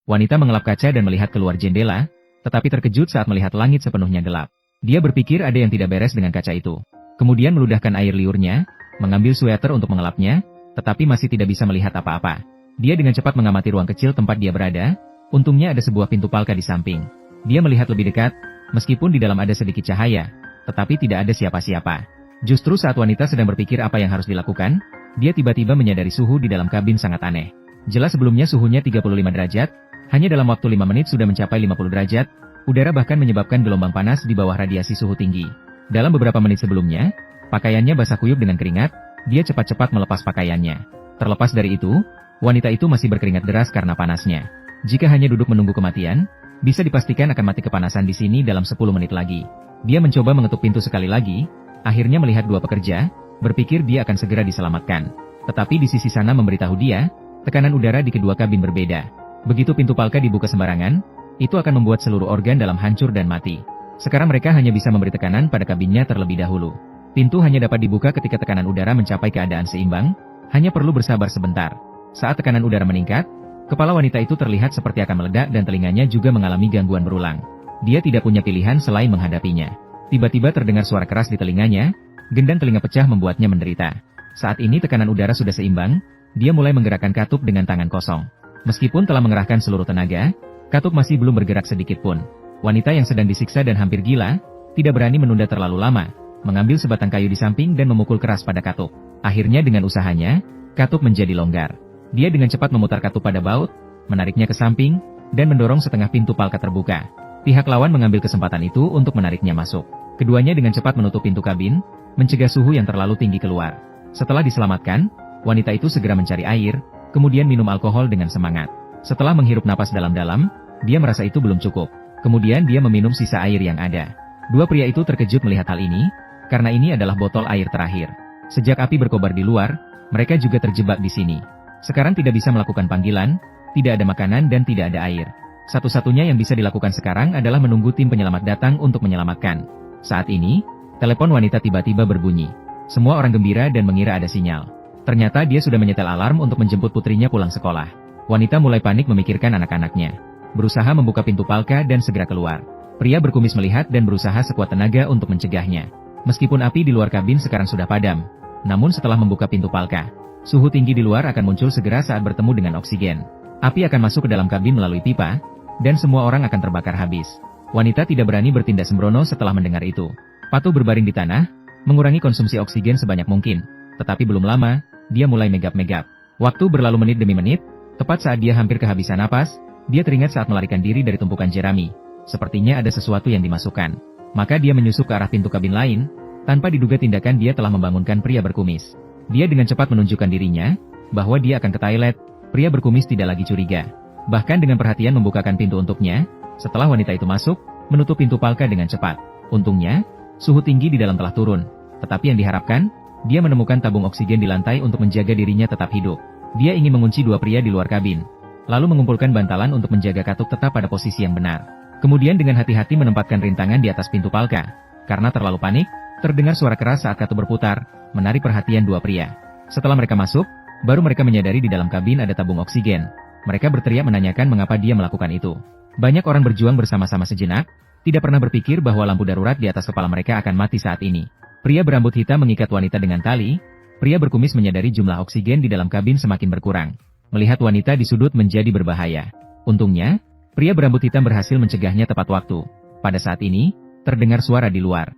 Wanita mengelap kaca dan melihat keluar jendela, tetapi terkejut saat melihat langit sepenuhnya gelap. Dia berpikir ada yang tidak beres dengan kaca itu. Kemudian meludahkan air liurnya, mengambil sweater untuk mengelapnya, tetapi masih tidak bisa melihat apa-apa. Dia dengan cepat mengamati ruang kecil tempat dia berada, untungnya ada sebuah pintu palka di samping. Dia melihat lebih dekat, meskipun di dalam ada sedikit cahaya, tetapi tidak ada siapa-siapa. Justru saat wanita sedang berpikir apa yang harus dilakukan, dia tiba-tiba menyadari suhu di dalam kabin sangat aneh. Jelas sebelumnya suhunya 35 derajat, hanya dalam waktu 5 menit sudah mencapai 50 derajat, udara bahkan menyebabkan gelombang panas di bawah radiasi suhu tinggi. Dalam beberapa menit sebelumnya, pakaiannya basah kuyup dengan keringat, dia cepat-cepat melepas pakaiannya. Terlepas dari itu, wanita itu masih berkeringat deras karena panasnya. Jika hanya duduk menunggu kematian, bisa dipastikan akan mati kepanasan di sini dalam 10 menit lagi. Dia mencoba mengetuk pintu sekali lagi, akhirnya melihat dua pekerja, berpikir dia akan segera diselamatkan. Tetapi di sisi sana memberitahu dia, tekanan udara di kedua kabin berbeda. Begitu pintu palka dibuka sembarangan, itu akan membuat seluruh organ dalam hancur dan mati. Sekarang mereka hanya bisa memberi tekanan pada kabinnya terlebih dahulu. Pintu hanya dapat dibuka ketika tekanan udara mencapai keadaan seimbang, hanya perlu bersabar sebentar. Saat tekanan udara meningkat, kepala wanita itu terlihat seperti akan meledak dan telinganya juga mengalami gangguan berulang. Dia tidak punya pilihan selain menghadapinya. Tiba-tiba terdengar suara keras di telinganya, gendang telinga pecah membuatnya menderita. Saat ini tekanan udara sudah seimbang, dia mulai menggerakkan katup dengan tangan kosong. Meskipun telah mengerahkan seluruh tenaga, katup masih belum bergerak sedikit pun. Wanita yang sedang disiksa dan hampir gila, tidak berani menunda terlalu lama, mengambil sebatang kayu di samping dan memukul keras pada katup. Akhirnya dengan usahanya, katup menjadi longgar. Dia dengan cepat memutar katup pada baut, menariknya ke samping, dan mendorong setengah pintu palka terbuka. Pihak lawan mengambil kesempatan itu untuk menariknya masuk. Keduanya dengan cepat menutup pintu kabin, mencegah suhu yang terlalu tinggi keluar. Setelah diselamatkan, wanita itu segera mencari air, kemudian minum alkohol dengan semangat. Setelah menghirup napas dalam-dalam, dia merasa itu belum cukup. Kemudian dia meminum sisa air yang ada. Dua pria itu terkejut melihat hal ini, karena ini adalah botol air terakhir. Sejak api berkobar di luar, mereka juga terjebak di sini. Sekarang tidak bisa melakukan panggilan, tidak ada makanan dan tidak ada air. Satu-satunya yang bisa dilakukan sekarang adalah menunggu tim penyelamat datang untuk menyelamatkan. Saat ini, telepon wanita tiba-tiba berbunyi. Semua orang gembira dan mengira ada sinyal. Ternyata dia sudah menyetel alarm untuk menjemput putrinya pulang sekolah. Wanita mulai panik memikirkan anak-anaknya. Berusaha membuka pintu palka dan segera keluar. Pria berkumis melihat dan berusaha sekuat tenaga untuk mencegahnya. Meskipun api di luar kabin sekarang sudah padam, namun setelah membuka pintu palka, suhu tinggi di luar akan muncul segera saat bertemu dengan oksigen. Api akan masuk ke dalam kabin melalui pipa, dan semua orang akan terbakar habis. Wanita tidak berani bertindak sembrono setelah mendengar itu. Patuh berbaring di tanah, mengurangi konsumsi oksigen sebanyak mungkin. Tetapi belum lama, dia mulai megap-megap. Waktu berlalu menit demi menit, tepat saat dia hampir kehabisan napas, dia teringat saat melarikan diri dari tumpukan jerami. Sepertinya ada sesuatu yang dimasukkan. Maka dia menyusup ke arah pintu kabin lain, tanpa diduga tindakan dia telah membangunkan pria berkumis. Dia dengan cepat menunjukkan dirinya, bahwa dia akan ke toilet. Pria berkumis tidak lagi curiga. Bahkan dengan perhatian membukakan pintu untuknya, setelah wanita itu masuk, menutup pintu palka dengan cepat. Untungnya, suhu tinggi di dalam telah turun. Tetapi yang diharapkan, dia menemukan tabung oksigen di lantai untuk menjaga dirinya tetap hidup. Dia ingin mengunci dua pria di luar kabin, lalu mengumpulkan bantalan untuk menjaga katup tetap pada posisi yang benar. Kemudian dengan hati-hati menempatkan rintangan di atas pintu palka. Karena terlalu panik, terdengar suara keras saat katup berputar, menarik perhatian dua pria. Setelah mereka masuk, baru mereka menyadari di dalam kabin ada tabung oksigen. Mereka berteriak menanyakan mengapa dia melakukan itu. Banyak orang berjuang bersama-sama sejenak, tidak pernah berpikir bahwa lampu darurat di atas kepala mereka akan mati saat ini. Pria berambut hitam mengikat wanita dengan tali, pria berkumis menyadari jumlah oksigen di dalam kabin semakin berkurang. Melihat wanita di sudut menjadi berbahaya. Untungnya, pria berambut hitam berhasil mencegahnya tepat waktu. Pada saat ini, terdengar suara di luar.